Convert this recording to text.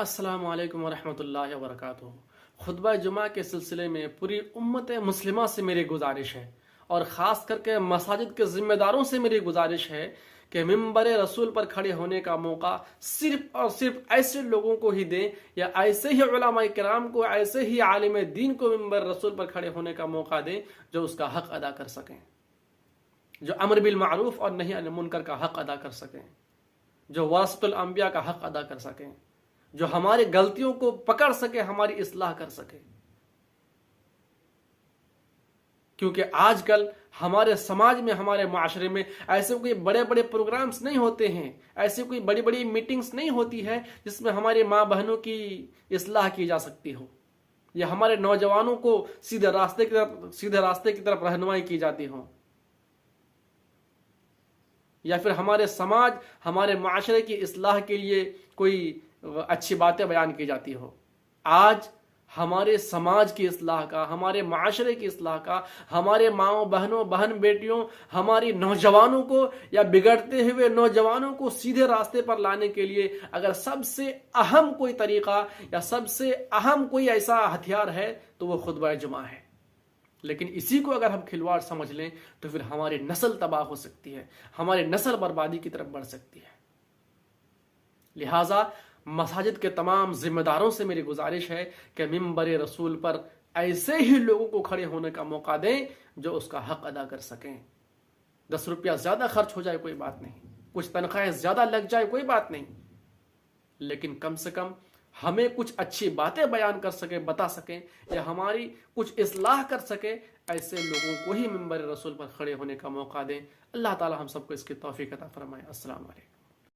अस्सलाम वालेकुम वरहमतुल्लाहि वबरकातुहू। खुतबा जुमा के सिलसिले में पूरी उम्मत मुस्लिमा से मेरी गुजारिश है और ख़ास करके मसाजिद के ज़िम्मेदारों से मेरी गुजारिश है कि मिंबर रसूल पर खड़े होने का मौका सिर्फ और सिर्फ ऐसे लोगों को ही दें या ऐसे ही उलमा किराम को, ऐसे ही आलिम दीन को मिंबर रसूल पर खड़े होने का मौका दें जो उसका हक़ अदा कर सकें, जो अमर बिल मारूफ और नही अनिल मुनकर का हक़ अदा कर सकें, जो वरासतुल अंबिया का हक़ अदा कर सकें, जो हमारी गलतियों को पकड़ सके, हमारी इस्लाह कर सके। क्योंकि आजकल हमारे समाज में, हमारे माशरे में ऐसे कोई बड़े बड़े प्रोग्राम्स नहीं होते हैं, ऐसी कोई बड़ी बड़ी मीटिंग्स नहीं होती है जिसमें हमारी माँ बहनों की इस्लाह की जा सकती हो या हमारे नौजवानों को सीधे रास्ते की तरफ रहनुमाई की जाती हो, या फिर हमारे समाज, हमारे माशरे की इस्लाह के लिए कोई अच्छी बातें बयान की जाती हो। आज हमारे समाज की इस्लाह का, हमारे माशरे की इस्लाह का, हमारे माओ बहनों, बहन बेटियों, हमारी नौजवानों को या बिगड़ते हुए नौजवानों को सीधे रास्ते पर लाने के लिए अगर सबसे अहम कोई तरीका या सबसे अहम कोई ऐसा हथियार है तो वो खुतबा जुमा है। लेकिन इसी को अगर हम खिलवाड़ समझ लें तो फिर हमारी नस्ल तबाह हो सकती है, हमारी नस्ल बर्बादी की तरफ बढ़ सकती है। लिहाजा मसाजिद के तमाम जिम्मेदारों से मेरी गुजारिश है कि मिंबर रसूल पर ऐसे ही लोगों को खड़े होने का मौका दें जो उसका हक अदा कर सकें। 10 रुपया ज्यादा खर्च हो जाए कोई बात नहीं, कुछ तनख्वाहें ज्यादा लग जाए कोई बात नहीं, लेकिन कम से कम हमें कुछ अच्छी बातें बयान कर सके, बता सकें या हमारी कुछ इस्लाह कर सके, ऐसे लोगों को ही मिंबर रसूल पर खड़े होने का मौका दें। अल्लाह ताला हम सबको इसकी तौफीक अता फरमाए। अस्सलाम वालेकुम।